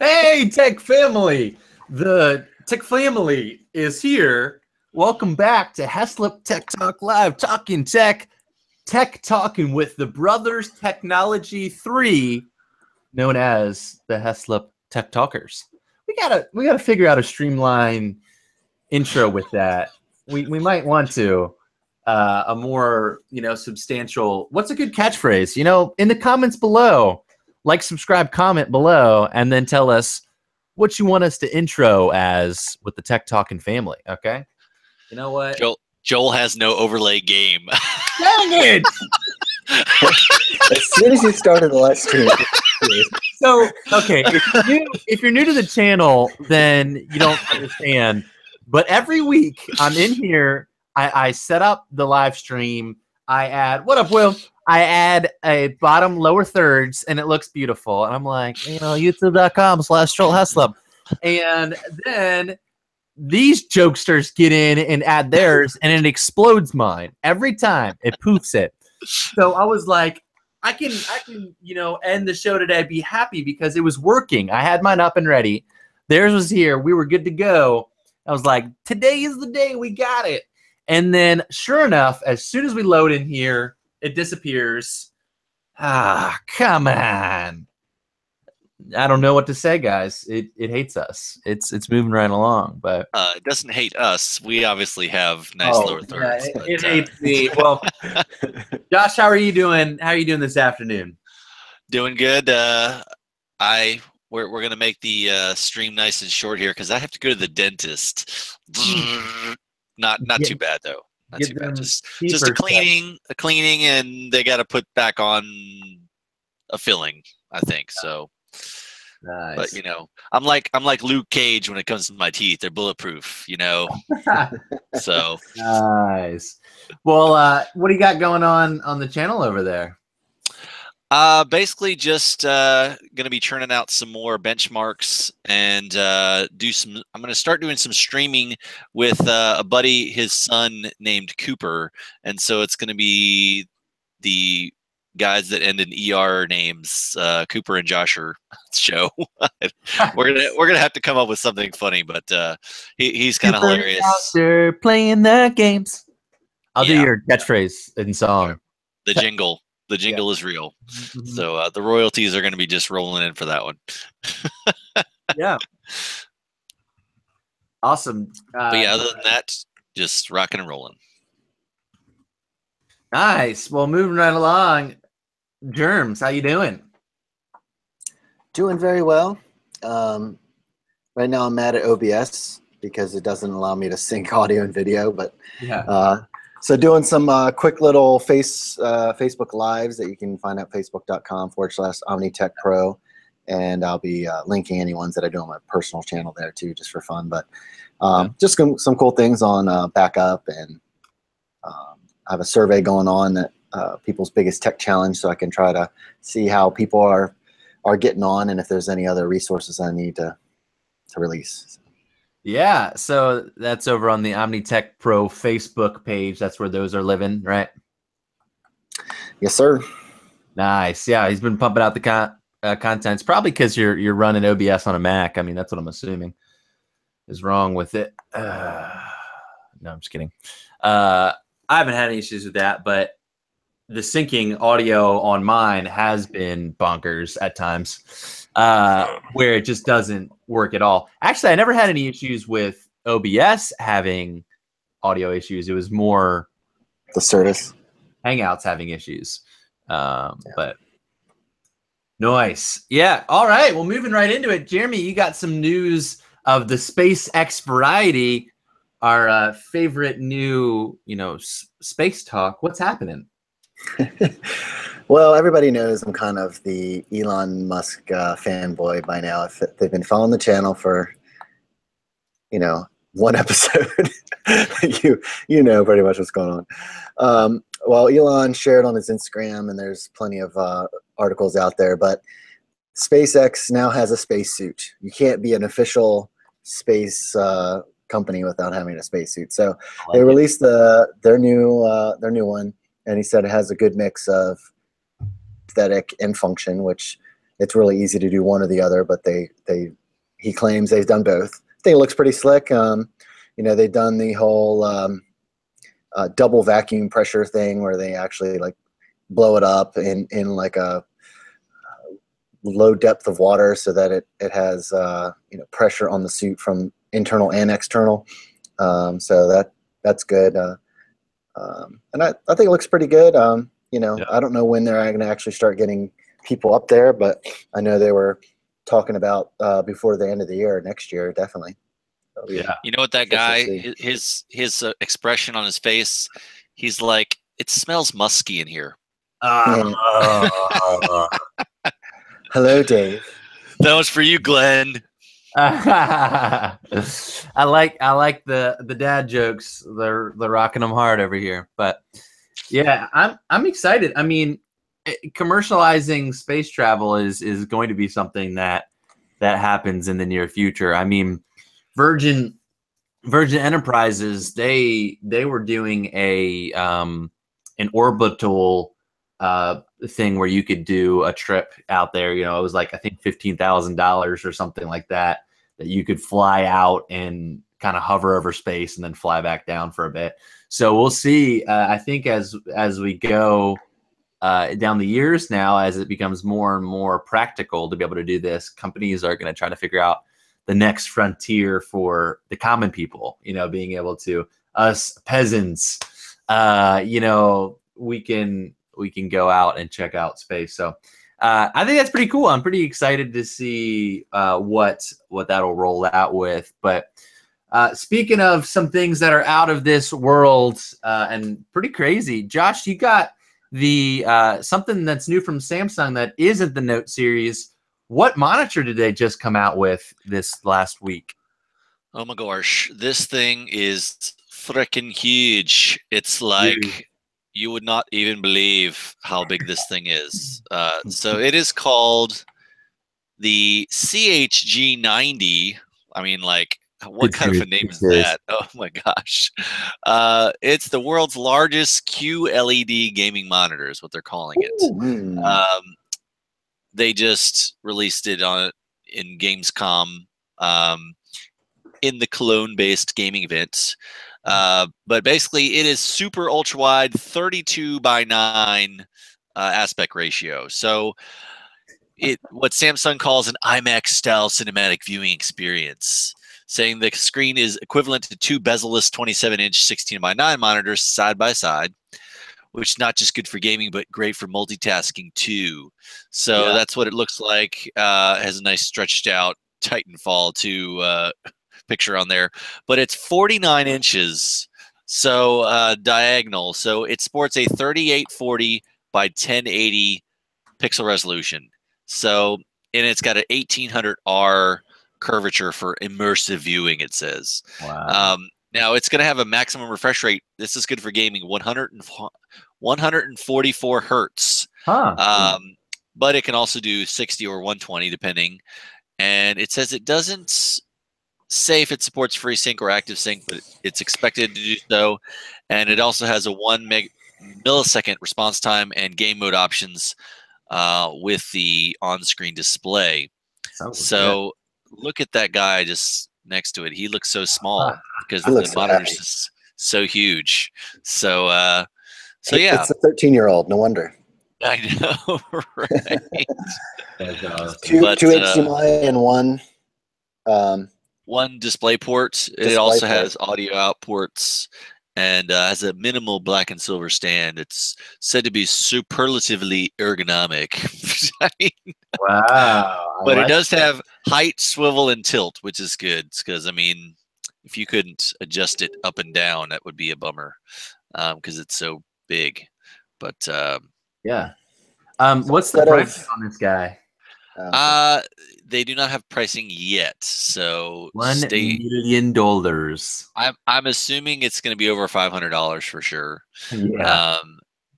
Hey, Tech Family! The Tech Family is here. Welcome back to Heslop Tech Talk Live, talking tech talking with the Brothers Technology 3, known as the Heslop Tech Talkers. We gotta figure out a streamline intro with that. We might want to a more substantial. What's a good catchphrase? In the comments below. Like, subscribe, comment below, and then tell us what you want us to intro as with the Tech Talking family, okay? You know what? Joel has no overlay game. Dang it! As soon as you started the live stream. So, okay, if you're new to the channel, then you don't understand. But every week I'm in here, I set up the live stream. I add, what up, Will? I add a bottom lower thirds and it looks beautiful. And I'm like, youtube.com/Joel Heslop. And then these jokesters get in and add theirs and it explodes mine every time. It poofs it. So I was like, I can end the show today, be happy because it was working. I had mine up and ready. Theirs was here. We were good to go. I was like, today is the day. We got it. And then sure enough, as soon as we load in here, it disappears. Ah, come on. I don't know what to say, guys. It hates us. It's moving right along, but It doesn't hate us. We obviously have nice lower thirds. Yeah, it hates me. Well, Josh, how are you doing? How are you doing this afternoon? Doing good. We're gonna make the stream nice and short here because I have to go to the dentist. Not too bad though. Not too bad. Just a cleaning, and they got to put back on a filling, I think. So, nice. But I'm like Luke Cage when it comes to my teeth. They're bulletproof, So nice. Well, what do you got going on the channel over there? Basically just gonna be churning out some more benchmarks and I'm gonna start doing some streaming with a buddy, his son named Cooper, and so it's gonna be the guys that end in ER names, Cooper and Josher show. we're gonna have to come up with something funny, but he's kind of hilarious. They're playing the games. I'll do your catchphrase in song. The jingle. The jingle is real. So the royalties are going to be just rolling in for that one. Yeah. Awesome. But yeah, other than that, just rocking and rolling. Nice. Well, moving right along. Germs, how you doing? Doing very well. Right now I'm mad at OBS because it doesn't allow me to sync audio and video, but so doing some quick little Facebook Lives that you can find at facebook.com/OmniTechPro. And I'll be linking any ones that I do on my personal channel there too, just for fun. But just some cool things on backup. And I have a survey going on that people's biggest tech challenge, so I can try to see how people are getting on and if there's any other resources I need to release. Yeah, so that's over on the OmniTech Pro Facebook page. That's where those are living, right? Yes, sir. Nice. Yeah, he's been pumping out the content. It's probably because you're running OBS on a Mac. I mean, that's what I'm assuming is wrong with it. No, I'm just kidding. I haven't had any issues with that, but the syncing audio on mine has been bonkers at times, where it just doesn't work at all. Actually, I never had any issues with OBS having audio issues. It was more the service Hangouts having issues. But nice. Yeah. All right. Well, moving right into it. Jeremy, you got some news of the SpaceX variety, our favorite new, space talk. What's happening? Well, everybody knows I'm kind of the Elon Musk fanboy by now. If they've been following the channel for, one episode, you know pretty much what's going on. Well, Elon shared on his Instagram, and there's plenty of articles out there, but SpaceX now has a spacesuit. You can't be an official space company without having a spacesuit. So they released their new one, and he said it has a good mix of aesthetic and function, which it's really easy to do one or the other, but he claims they've done both. I think it looks pretty slick. They've done the whole double vacuum pressure thing where they actually like blow it up in like a low depth of water so that it has pressure on the suit from internal and external. So that's good. And I think it looks pretty good. I don't know when they're going to actually start getting people up there, but I know they were talking about before the end of the year, next year, definitely. So, Yeah. You know what that guy, his expression on his face, he's like, it smells musky in here. Hello, Dave. That was for you, Glenn. I like the dad jokes. They're rocking them hard over here. But yeah, I'm excited. I mean, commercializing space travel is going to be something that happens in the near future. I mean, Virgin Enterprises, they were doing an orbital thing where you could do a trip out there. It was like, I think $15,000 or something like that you could fly out and kind of hover over space and then fly back down for a bit. So we'll see. I think as we go down the years now, as it becomes more and more practical to be able to do this, companies are going to try to figure out the next frontier for the common people, being able to, us peasants, we can go out and check out space. So I think that's pretty cool. I'm pretty excited to see what that'll roll out with. But speaking of some things that are out of this world and pretty crazy, Josh, you got the something that's new from Samsung that isn't the Note series. What monitor did they just come out with this last week? Oh my gosh, this thing is freaking huge. It's like you would not even believe how big this thing is. So it is called the CHG90. I mean, like, what kind of a name is that? Oh my gosh. It's the world's largest QLED gaming monitor is what they're calling it. They just released it in Gamescom in the Cologne-based gaming event. But basically, it is super ultra-wide, 32:9 aspect ratio. So what Samsung calls an IMAX-style cinematic viewing experience, saying the screen is equivalent to two bezel-less 27-inch 16:9 monitors side by side, which is not just good for gaming, but great for multitasking too. So that's what it looks like. Has a nice stretched out Titanfall 2 picture on there, but it's 49 inches, so diagonal. So it sports a 3840 by 1080 pixel resolution. So, and it's got an 1800R curvature for immersive viewing, it says. Wow. Now it's going to have a maximum refresh rate. This is good for gaming, 144 hertz. But it can also do 60 or 120 depending. And it says it doesn't say if it supports FreeSync or ActiveSync, but it's expected to do so. And it also has a 1 millisecond response time and game mode options with the on-screen display. So look at that guy just next to it. He looks so small because the monitor is so huge. So yeah. It's a 13-year-old. No wonder. I know, right? Two HDMI and one display port. It also has audio out ports and has a minimal black and silver stand. It's said to be superlatively ergonomic. I mean, wow. But it does have height, swivel, and tilt, which is good because, I mean, if you couldn't adjust it up and down, that would be a bummer because it's so big. But yeah. What's the price on this guy? They do not have pricing yet, so $1 million. I'm assuming it's going to be over $500 for sure. Yeah.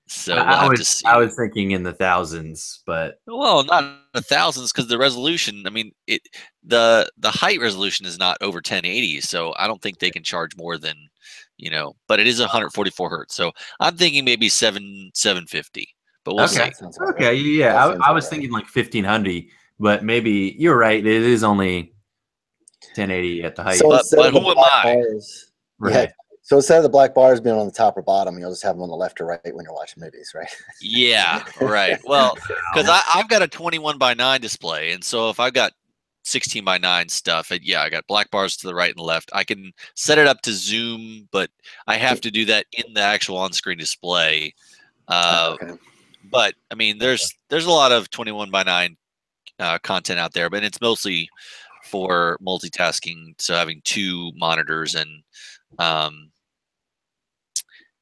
So we'll have to see. I was thinking in the thousands, but not the thousands because the resolution. I mean, the height resolution is not over 1080, so I don't think they can charge more than But it is 144 hertz, so I'm thinking maybe 750. but we'll Okay. see. Okay. Yeah. I was thinking like 1500, but maybe you're right. It is only 1080 at the height. So But who am I? bars, Right. yeah. So instead of the black bars being on the top or bottom, you'll just have them on the left or right when you're watching movies, right? Yeah, right. Well, because I've got a 21:9 display, and so if I've got 16:9 stuff, I got black bars to the right and left. I can set it up to zoom, but I have to do that in the actual on-screen display. Okay. But I mean, there's a lot of 21:9 content out there, but it's mostly for multitasking, so having two monitors and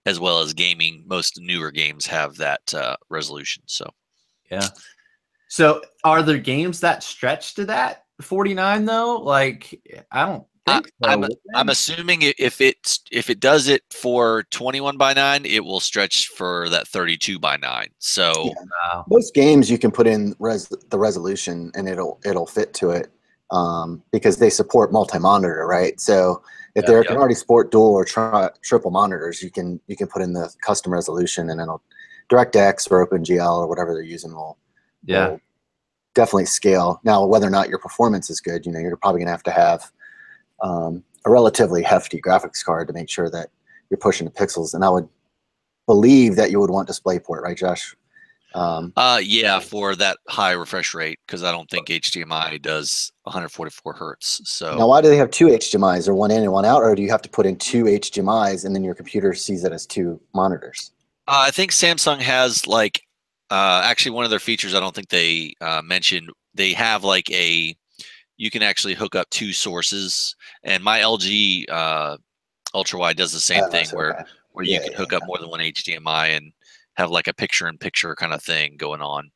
as well as gaming. Most newer games have that resolution. So Yeah. So are there games that stretch to that 49 though? Like, I don't think so. I'm assuming if it does it for 21:9, it will stretch for that 32:9. So most games you can put in the resolution and it'll fit to it, because they support multi-monitor, right? So if they can already support dual or triple monitors, you can put in the custom resolution, and it'll DirectX or OpenGL or whatever they're using will definitely scale. Now, whether or not your performance is good, you're probably gonna have to have a relatively hefty graphics card to make sure that you're pushing the pixels. And I would believe that you would want DisplayPort, right, Josh? Yeah, for that high refresh rate, because I don't think HDMI does 144 hertz. So now, why do they have two HDMIs, or one in and one out, or do you have to put in two HDMIs and then your computer sees it as two monitors? I think Samsung has like actually one of their features. I don't think they mentioned. They have like you can actually hook up two sources, and my LG ultra wide does the same thing where you can hook up more than one HDMI and have like a picture-in-picture kind of thing going on.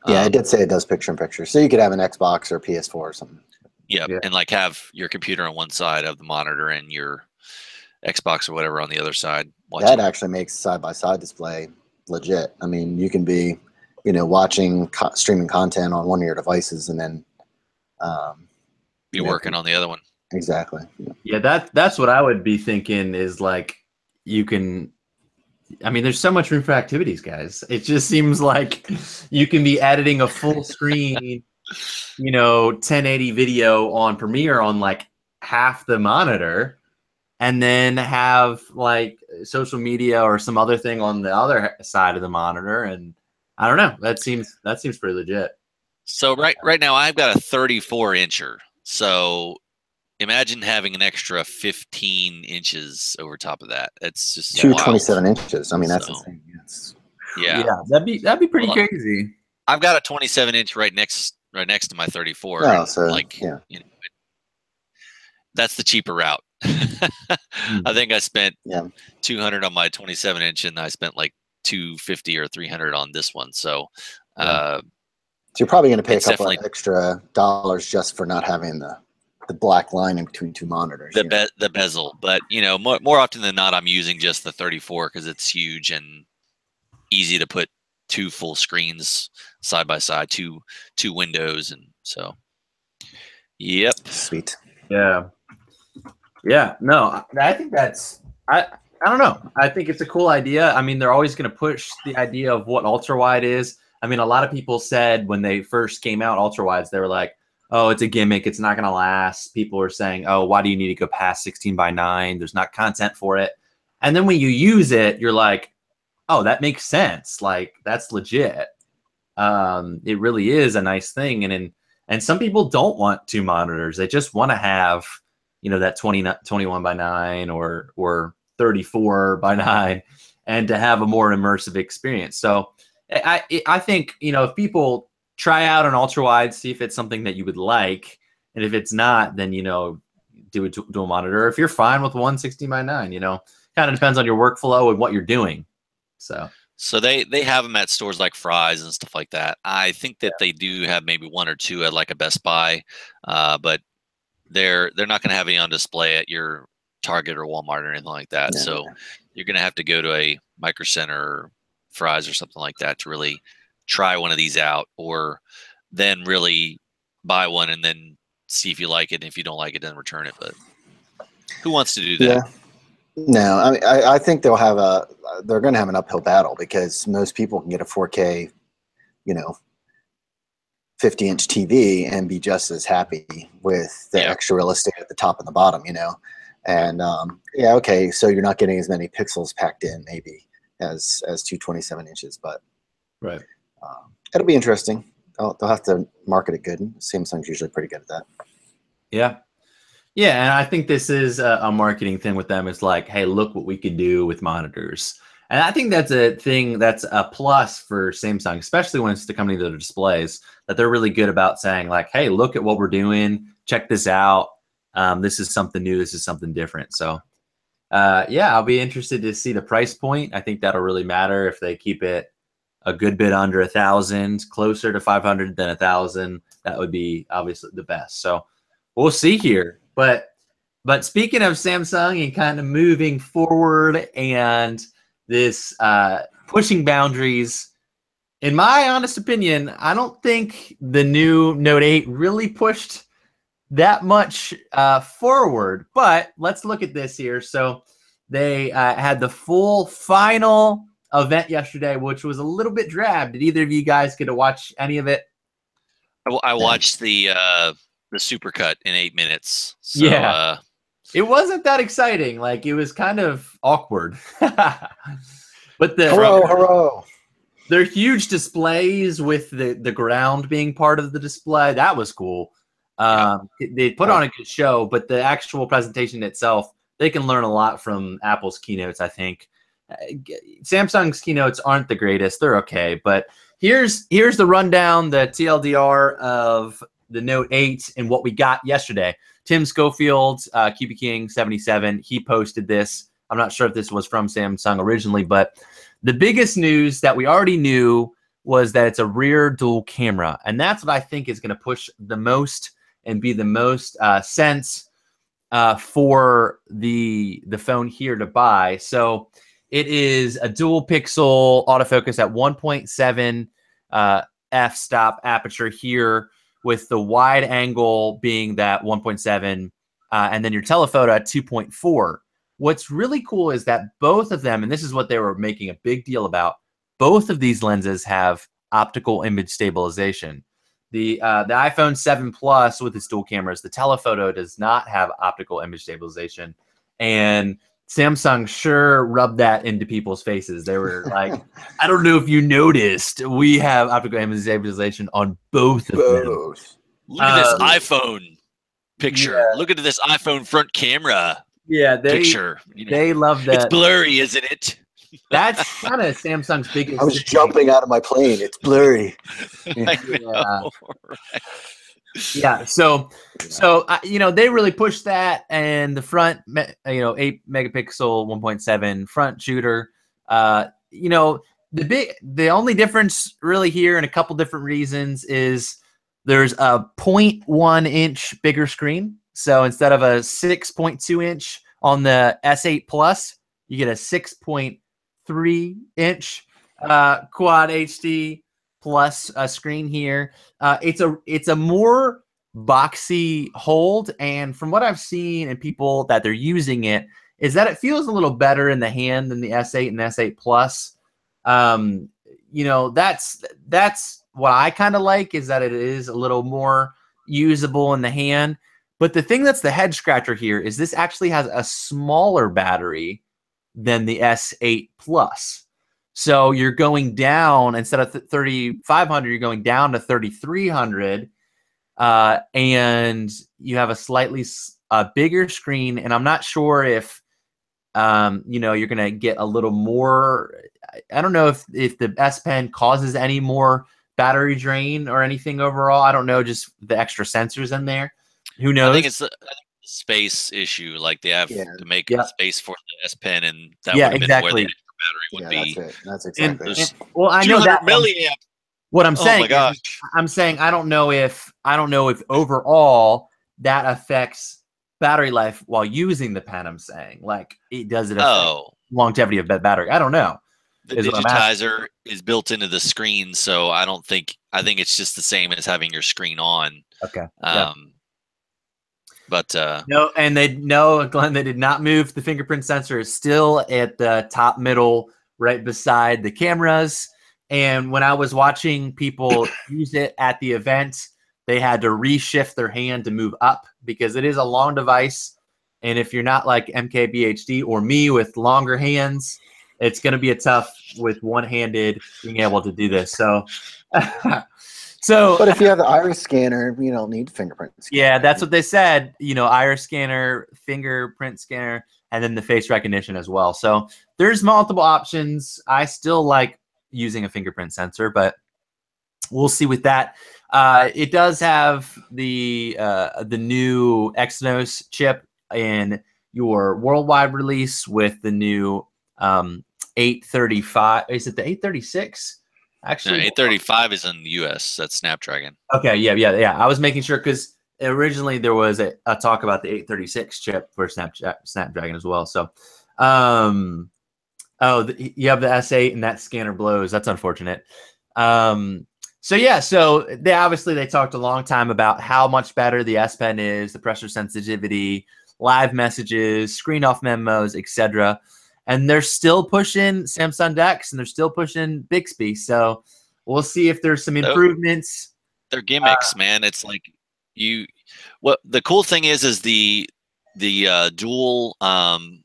Yeah, it did say it does picture-in-picture, so you could have an Xbox or PS4 or something. Yeah, and like have your computer on one side of the monitor and your Xbox or whatever on the other side. That actually makes side-by-side display legit. I mean, you can be, watching streaming content on one of your devices and then be working on the other one. Exactly. Yeah, that's what I would be thinking is like you can. I mean, there's so much room for activities, guys. It just seems like you can be editing a full screen, 1080 video on Premiere on like half the monitor, and then have like social media or some other thing on the other side of the monitor. And I don't know. That seems pretty legit. So right now I've got a 34-incher. So imagine having an extra 15 inches over top of that. It's just 27 inches. I mean, that's insane. Yeah, that'd be pretty crazy. I've got a 27-inch right next to my 34. Oh, so that's the cheaper route. I think I spent $200 on my 27-inch, and I spent like $250 or $300 on this one. So, so you're probably going to pay a couple of extra dollars just for not having the black line in between two monitors. The bezel, but more often than not, I'm using just the 34 because it's huge and easy to put two full screens side by side, two windows, and so. Yep. Sweet. Yeah. Yeah. No, I think that's I don't know. I think it's a cool idea. I mean, they're always going to push the idea of what ultra wide is. I mean, a lot of people said when they first came out, ultra wides, they were like, oh, it's a gimmick. It's not going to last. People were saying, oh, why do you need to go past 16:9? There's not content for it. And then when you use it, you're like, oh, that makes sense. Like, that's legit. It really is a nice thing. And some people don't want two monitors. They just want to have, that 21:9 or 34:9 and to have a more immersive experience. So I think, if people try out an ultra wide, see if it's something that you would like, and if it's not, then do a dual monitor. If you're fine with 16:9, kind of depends on your workflow and what you're doing. So they have them at stores like Fry's and stuff like that. I think that they do have maybe one or two at like a Best Buy, but they're not going to have any on display at your Target or Walmart or anything like that. So you're going to have to go to a Micro Center or Fry's or something like that to really try one of these out, or then really buy one and then see if you like it. And if you don't like it, then return it. But who wants to do that? No, I mean, I think they're going to have an uphill battle because most people can get a 4K, you know, 50-inch TV and be just as happy with the extra real estate at the top and the bottom, you know. And yeah, okay, so you're not getting as many pixels packed in maybe as 227 inches, but right. It'll be interesting. They'll have to market it good. Samsung's usually pretty good at that. Yeah. Yeah, and I think this is a marketing thing with them. It's like, hey, look what we could do with monitors. And I think that's a thing that's a plus for Samsung, especially when it's coming to their displays, that they're really good about saying like, hey, look at what we're doing. Check this out. This is something new. This is something different. So, yeah, I'll be interested to see the price point. I think that'll really matter if they keep it a good bit under 1,000, closer to 500 than 1,000. That would be obviously the best. So we'll see here. But speaking of Samsung and kind of moving forward and this pushing boundaries, in my honest opinion, I don't think the new Note 8 really pushed that much forward. But let's look at this here. So they had the full final event yesterday, which was a little bit drab. Did either of you guys get to watch any of it? I watched the supercut in 8 minutes. So, yeah. It wasn't that exciting. Like, it was kind of awkward. But they're huge displays with the ground being part of the display. That was cool. They put on a good show, but the actual presentation itself, they can learn a lot from Apple's keynotes, I think. Samsung's keynotes aren't the greatest. They're okay. But here's the rundown, the TLDR of the Note 8 and what we got yesterday. Tim Schofield, QB King 77, he posted this. I'm not sure if this was from Samsung originally, but the biggest news that we already knew was that it's a rear dual camera. And that's what I think is going to push the most and be the most sense for the phone here to buy. So it is a dual pixel autofocus at 1.7 f-stop aperture here, with the wide angle being that 1.7, and then your telephoto at 2.4. What's really cool is that both of them, and this is what they were making a big deal about, both of these lenses have optical image stabilization. The iPhone 7 Plus with its dual cameras, the telephoto does not have optical image stabilization. And Samsung sure rubbed that into people's faces. They were like, I don't know if you noticed, we have optical image stabilization on both of them. Look at this iPhone picture. Yeah. Look at this iPhone front camera picture. They love that. It's blurry, isn't it? That's kind of Samsung's biggest. I was jumping out of my plane. It's blurry. Yeah, so they really pushed that, and the front 8 megapixel 1.7 front shooter, the only difference really here, and a couple different reasons, is there's a 0.1 inch bigger screen. So instead of a 6.2 inch on the S8 Plus, you get a 6.3 inch quad HD plus a screen here. It's a more boxy hold, and from what I've seen and people that they're using it, is that it feels a little better in the hand than the S8 and S8 Plus. That's what I kind of like, is that it is a little more usable in the hand. But the thing that's the head scratcher here is this actually has a smaller battery than the S8 Plus. So you're going down, instead of 3,500, you're going down to 3,300, and you have a slightly bigger screen. And I'm not sure if you're going to get a little more. I don't know if the S Pen causes any more battery drain or anything overall. I don't know, just the extra sensors in there. Who knows? I think it's the space issue. Like, they have to make space for the S Pen, and that would have been where the battery would be. That's exactly. Well, I know that milliamp. What I'm saying, oh my gosh. I'm saying I don't know if overall that affects battery life while using the pen. I'm saying, like, does it affect longevity of that battery? I don't know. The digitizer is built into the screen, so I think it's just the same as having your screen on. Okay. But No, and Glenn, they did not move. The fingerprint sensor is still at the top middle, right beside the cameras. And when I was watching people use it at the event, they had to reshift their hand to move up because it is a long device. And if you're not like MKBHD or me with longer hands, it's going to be a tough with one-handed being able to do this. So, but if you have the iris scanner, you don't need fingerprint scanner. Yeah, that's what they said. You know, iris scanner, fingerprint scanner, and then the face recognition as well. So there's multiple options. I still like using a fingerprint sensor, but we'll see with that. It does have the new Exynos chip in your worldwide release with the new 835. Is it the 836? Actually, no, 835 is in the US. That's Snapdragon. Okay, yeah. I was making sure because originally there was a talk about the 836 chip for Snapdragon as well. So, you have the S8 and that scanner blows. That's unfortunate. So they talked a long time about how much better the S Pen is, the pressure sensitivity, live messages, screen off memos, etc. And they're still pushing Samsung DeX and they're still pushing Bixby. So we'll see if there's some improvements. They're gimmicks, man. It's like what the cool thing is the dual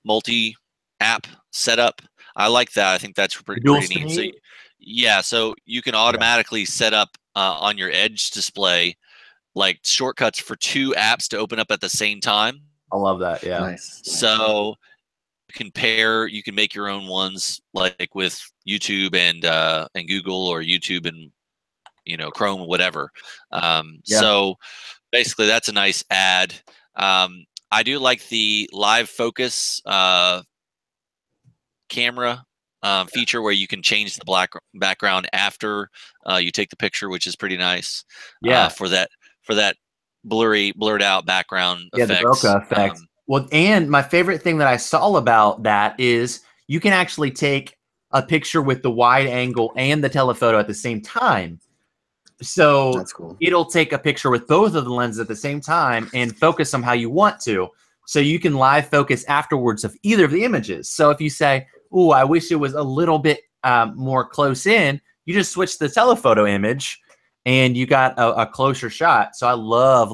multi app setup. I like that. I think that's pretty neat. So so you can automatically set up on your Edge display like shortcuts for 2 apps to open up at the same time. I love that. Yeah. Nice. So you can make your own ones like with YouTube and Google, or YouTube and Chrome or whatever. So basically that's a nice add. I do like the live focus camera feature where you can change the background after you take the picture, which is pretty nice. For that blurred out background effects. The bokeh effect. Well, and my favorite thing that I saw about that is you can actually take a picture with the wide angle and the telephoto at the same time. So that's cool. It'll take a picture with both of the lenses at the same time and focus them how you want to. So you can live focus afterwards of either of the images. So if you say, "Ooh, I wish it was a little bit more close in," you just switch the telephoto image and you got a closer shot. So I love.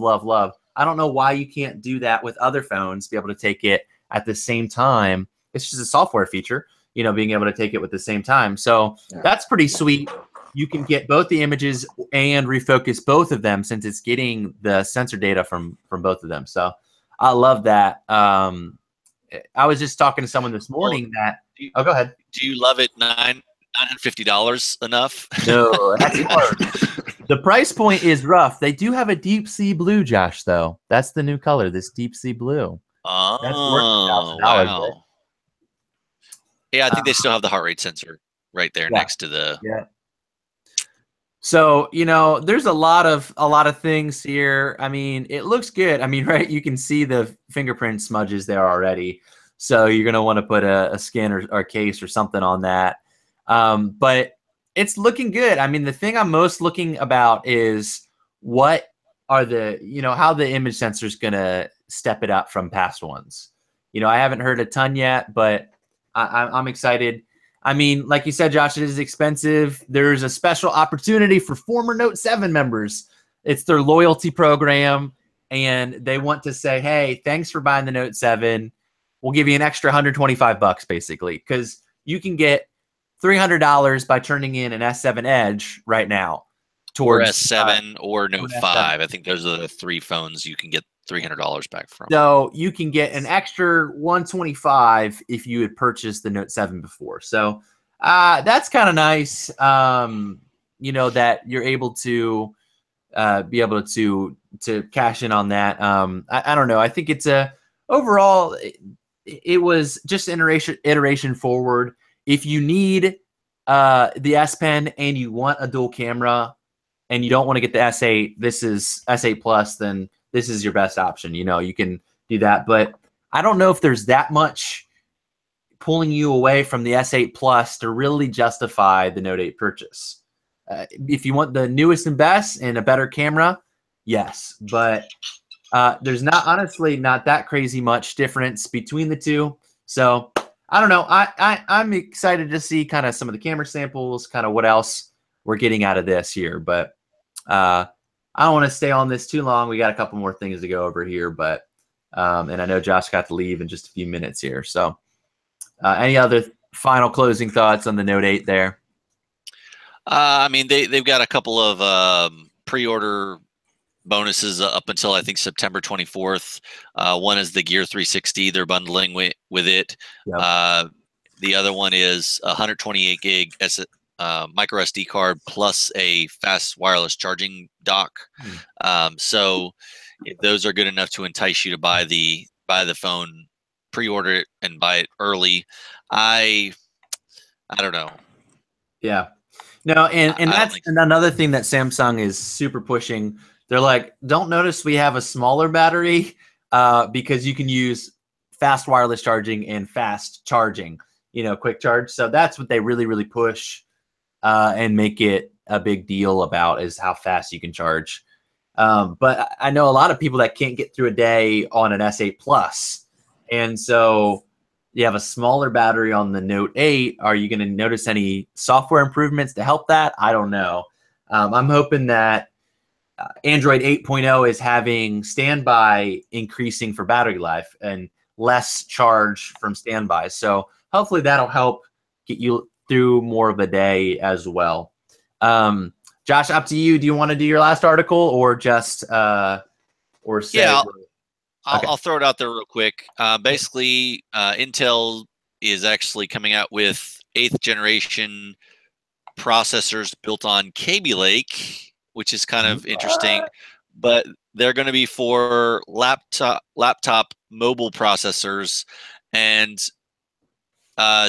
I don't know why you can't do that with other phones, be able to take it at the same time. It's just a software feature, being able to take it with the same time. So that's pretty sweet. You can get both the images and refocus both of them since it's getting the sensor data from both of them. So I love that. I was just talking to someone this morning go ahead. Do you love it $950 enough? No, that's hard. The price point is rough. They do have a deep sea blue, Josh, though. That's the new color, this deep sea blue. Oh, that's worth $1,000. Wow. Right? Yeah, I think they still have the heart rate sensor right there next to the. Yeah. So, there's a lot of things here. I mean, it looks good. I mean, right, you can see the fingerprint smudges there already. So you're going to want to put a skin or a case or something on that. But it's looking good. I mean, the thing I'm most looking about is what are how the image sensor is going to step it up from past ones. I haven't heard a ton yet, but I'm excited. I mean, like you said, Josh, it is expensive. There's a special opportunity for former Note 7 members. It's their loyalty program, and they want to say, hey, thanks for buying the Note 7. We'll give you an extra $125 basically, because you can get $300 by turning in an S7 Edge right now. Or S7 or Note 5. I think those are the 3 phones you can get $300 back from. So you can get an extra $125 if you had purchased the Note 7 before. So that's kind of nice. That you're able to cash in on that. I don't know. I think it's overall it was just iteration forward. If you need the S Pen and you want a dual camera and you don't want to get the S8, this is S8 Plus, then this is your best option. You can do that. But I don't know if there's that much pulling you away from the S8 Plus to really justify the Note 8 purchase. If you want the newest and best and a better camera, yes. But There's honestly not that crazy much difference between the two. So I don't know. I'm excited to see kind of some of the camera samples, kind of what else we're getting out of this here. But I don't want to stay on this too long. We got a couple more things to go over here, but and I know Josh got to leave in just a few minutes here. So any other final closing thoughts on the Note 8 there? I mean, they've got a couple of pre-order bonuses up until I think September 24th. One is the Gear 360. They're bundling with it. Yep. The other one is 128 gig micro SD card plus a fast wireless charging dock. So if those are good enough to entice you to buy the phone, pre-order it and buy it early. I don't know. Yeah. No, and that's another thing that Samsung is super pushing. They're like, don't notice we have a smaller battery because you can use fast wireless charging and fast charging, quick charge. So that's what they really, really push and make it a big deal about is how fast you can charge. But I know a lot of people that can't get through a day on an S8 Plus. And so you have a smaller battery on the Note 8. Are you going to notice any software improvements to help that? I don't know. I'm hoping that Android 8.0 is having standby increasing for battery life and less charge from standby. So hopefully that'll help get you through more of a day as well. Josh, up to you. Do you want to do your last article or just or say? Yeah, Okay. I'll throw it out there real quick. Basically, Intel is actually coming out with 8th generation processors built on Kaby Lake, which is kind of interesting. But they're going to be for laptop mobile processors, and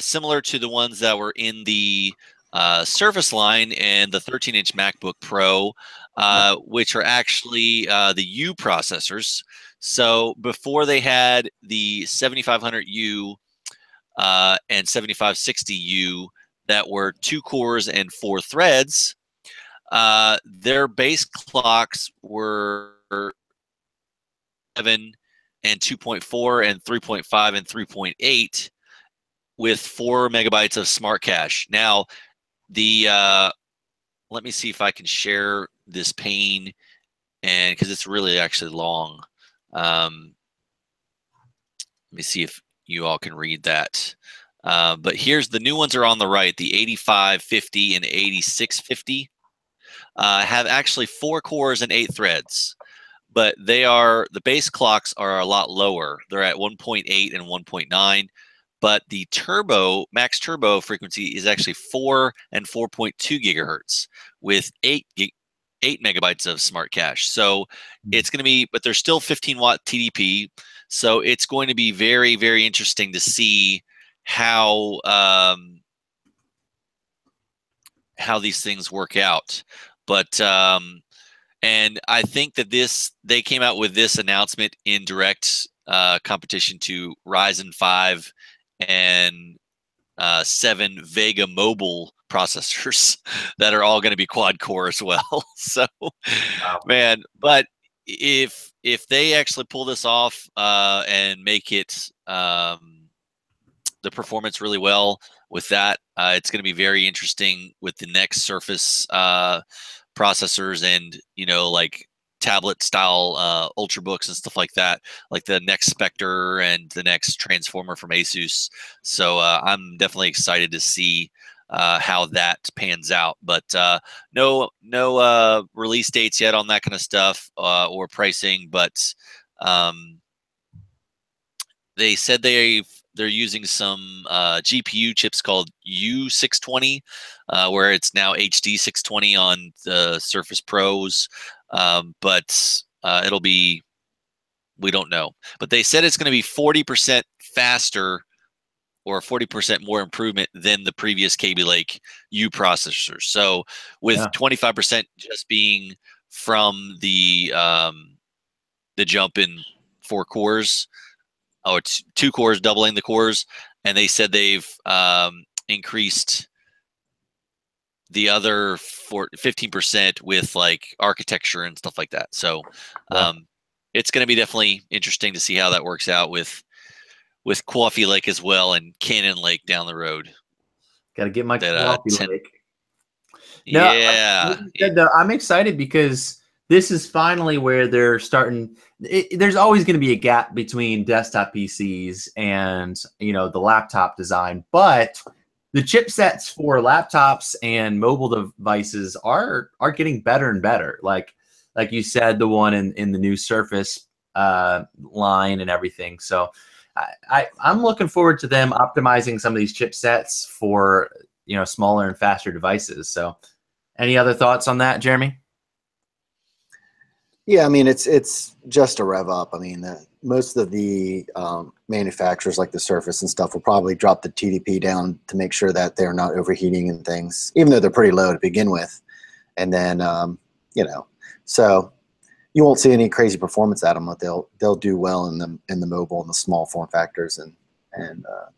similar to the ones that were in the Surface line and the 13-inch MacBook Pro, which are actually the U processors. So before they had the 7500U and 7560U that were 2 cores and 4 threads, their base clocks were 7 and 2.4 and 3.5 and 3.8 with 4 megabytes of smart cache. Now, let me see if I can share this pane, and because it's really actually long. Let me see if you all can read that. But here's the new ones are on the right. The 8550 and 8650 have actually 4 cores and 8 threads, but the base clocks are a lot lower. They're at 1.8 and 1.9. But the max turbo frequency is actually 4 and 4.2 gigahertz with 8 megabytes of smart cache. So it's going to be, but there's still 15-watt TDP. So it's going to be very, very interesting to see how these things work out. But and I think that they came out with this announcement in direct competition to Ryzen 5 and 7 Vega mobile processors that are all going to be quad core as well. So, wow. Man, but if they actually pull this off and make it the performance really well with that, it's going to be very interesting with the next Surface processors and like tablet style ultrabooks and stuff like that, like the next Spectre and the next Transformer from Asus. So I'm definitely excited to see how that pans out, but no release dates yet on that kind of stuff or pricing, but they said they're using some GPU chips called U620, where it's now HD 620 on the Surface Pros. But it'll be, we don't know. But they said it's going to be 40% faster or 40% more improvement than the previous Kaby Lake U processors. So with 25% just being from the jump in 4 cores, or 2 cores, doubling the cores, and they said they've increased the other 15% with like architecture and stuff like that. So it's going to be definitely interesting to see how that works out with Coffee Lake as well and Cannon Lake down the road. Got to get my That, coffee lake. No, yeah. like you said, though, I'm excited because this is finally where they're starting. There's always going to be a gap between desktop PCs and the laptop design, but the chipsets for laptops and mobile devices are getting better and better. Like you said, the one in the new Surface line and everything. So I'm looking forward to them optimizing some of these chipsets for smaller and faster devices. So, any other thoughts on that, Jeremy? Yeah, I mean it's just a rev up. I mean, most of the manufacturers like the Surface and stuff will probably drop the TDP down to make sure that they're not overheating and things, even though they're pretty low to begin with. And then so you won't see any crazy performance out of them, but they'll do well in the mobile and the small form factors and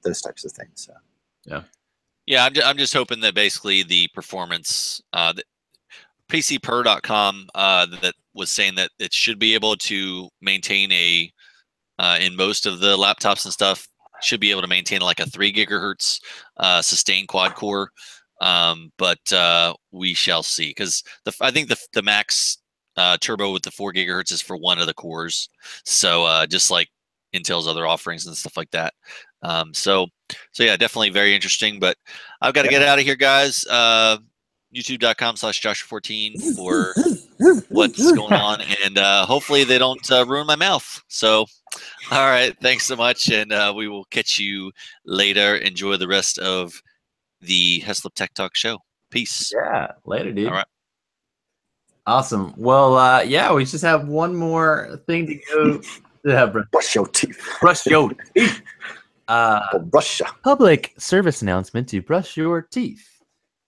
those types of things. So yeah, I'm just hoping that basically the performance PCPer.com that was saying that it should be able to maintain in most of the laptops and stuff, should be able to maintain like a 3 gigahertz sustained quad core. But we shall see, because I think the max turbo with the 4 gigahertz is for one of the cores. So just like Intel's other offerings and stuff like that. So yeah, definitely very interesting. But I've got to get out of here, guys. YouTube.com/Joshua14 for what's going on, and hopefully they don't ruin my mouth. So, all right, thanks so much, and we will catch you later. Enjoy the rest of the Heslop Tech Talk show. Peace. Yeah, later, dude. All right. Awesome. Well, yeah, we just have one more thing to go. Brush your teeth. Brush your teeth. Brush ya. Public service announcement to brush your teeth.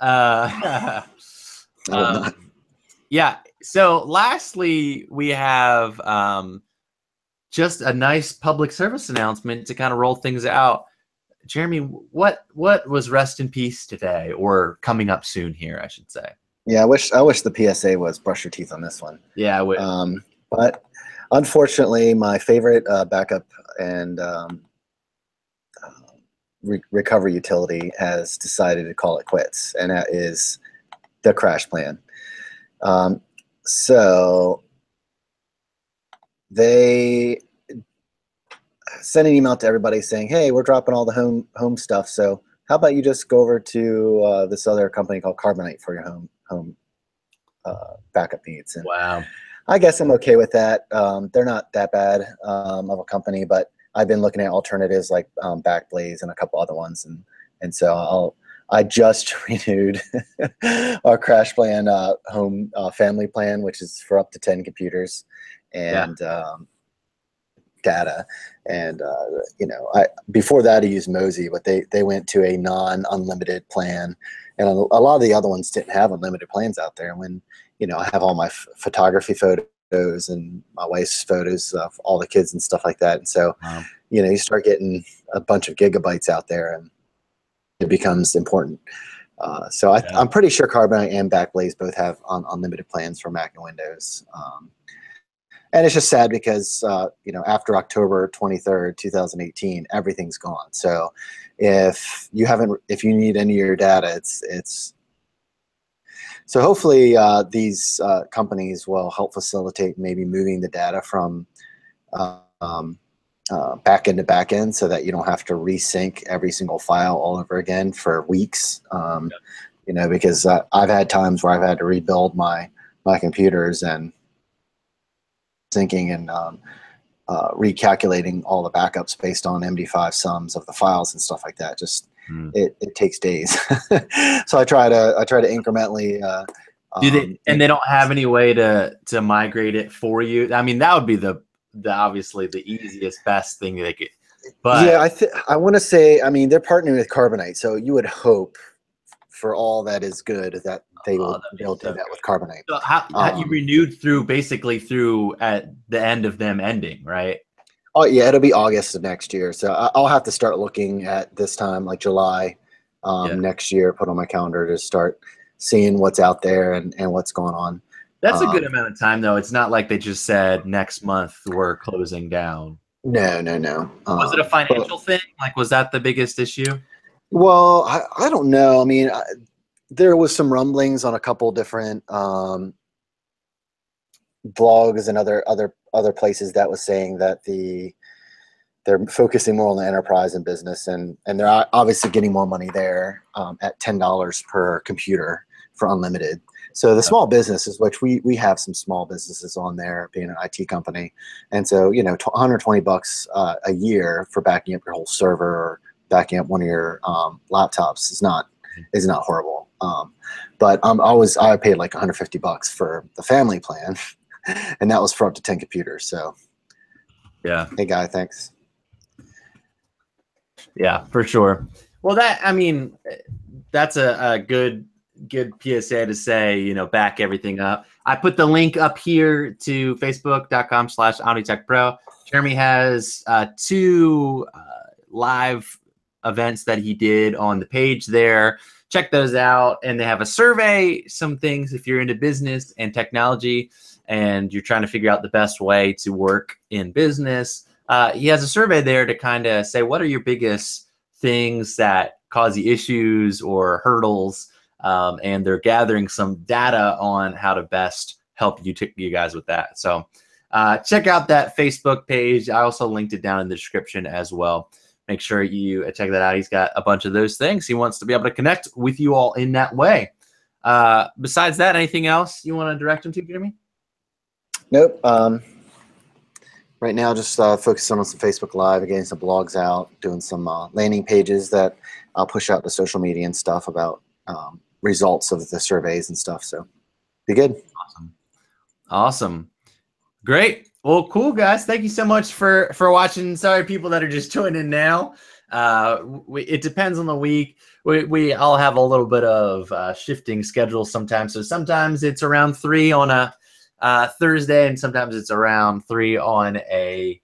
Yeah. So lastly, we have just a nice public service announcement to kind of roll things out. Jeremy, what was rest in peace today, or coming up soon here, I should say? Yeah, I wish the PSA was brush your teeth on this one. Yeah, I would. But unfortunately, my favorite backup and recovery utility has decided to call it quits, and that is the Crash Plan. So they sent an email to everybody saying, hey, we're dropping all the home stuff, so how about you just go over to this other company called Carbonite for your home backup needs. And wow. I guess I'm okay with that. They're not that bad of a company, but I've been looking at alternatives like Backblaze and a couple other ones, and so I just renewed our Crash Plan home family plan, which is for up to 10 computers and data. And before that I used Mosey, but they went to a non-unlimited plan, and a lot of the other ones didn't have unlimited plans out there. When I have all my photography photos and my wife's photos of all the kids and stuff like that. And so, you start getting a bunch of gigabytes out there, and it becomes important. So I'm pretty sure Carbonite and Backblaze both have unlimited plans for Mac and Windows. And it's just sad because, after October 23rd, 2018, everything's gone. So if you need any of your data, it's so hopefully these companies will help facilitate maybe moving the data from back end to back end, so that you don't have to resync every single file all over again for weeks. Because I've had times where I've had to rebuild my computers and syncing and recalculating all the backups based on MD5 sums of the files and stuff like that. Just it takes days. So I try to incrementally. And they don't have any way to migrate it for you? I mean, that would be the obviously the easiest, best thing they could. But yeah, I want to say, I mean, they're partnering with Carbonite, so you would hope for all that is good that they'll do that with Carbonite. So how you renewed basically through at the end of them ending, right? Oh yeah, it'll be August of next year. So I'll have to start looking at this time, like July next year, put on my calendar to start seeing what's out there and what's going on. That's a good amount of time, though. It's not like they just said next month we're closing down. No, no, no. Was it a financial thing? Like, was that the biggest issue? Well, I don't know. I mean, there was some rumblings on a couple different blogs and other places that was saying that they're focusing more on the enterprise and business, and they're obviously getting more money there at $10 per computer for unlimited. So the small businesses, which we have some small businesses on there, being an IT company, and so $120 a year for backing up your whole server or backing up one of your laptops is not horrible. But I paid like $150 for the family plan, and that was for up to 10 computers. So yeah, hey guy, thanks. Yeah, for sure. Well, that's a good PSA to say, back everything up. I put the link up here to facebook.com/OmniTechPro. Jeremy has 2 live events that he did on the page there. Check those out. And they have a survey, some things if you're into business and technology and you're trying to figure out the best way to work in business. He has a survey there to kind of say, what are your biggest things that cause you issues or hurdles? And they're gathering some data on how to best help you guys with that. So check out that Facebook page. I also linked it down in the description as well. Make sure you check that out. He's got a bunch of those things. He wants to be able to connect with you all in that way. Besides that, anything else you want to direct him to, Jeremy? Nope. Right now, just focusing on some Facebook Live, getting some blogs out, doing some landing pages that I'll push out to social media and stuff about results of the surveys and stuff. So be good. Awesome. Great. Well, cool, guys. Thank you so much for watching. Sorry, people that are just joining now. It depends on the week. We all have a little bit of shifting schedules sometimes. So sometimes it's around 3 on a Thursday, and sometimes it's around 3 on a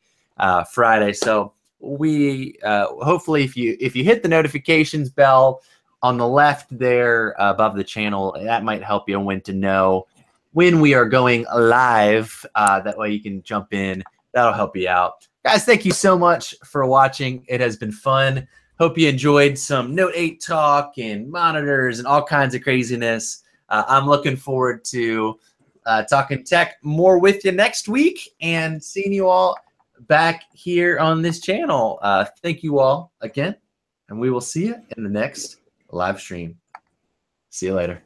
Friday. So we hopefully if you hit the notifications bell on the left there above the channel, that might help you when to know when we are going live. That way you can jump in. That'll help you out. Guys, thank you so much for watching. It has been fun. Hope you enjoyed some Note 8 talk and monitors and all kinds of craziness. I'm looking forward to talking tech more with you next week and seeing you all back here on this channel. Thank you all again, and we will see you in the next live stream. See you later.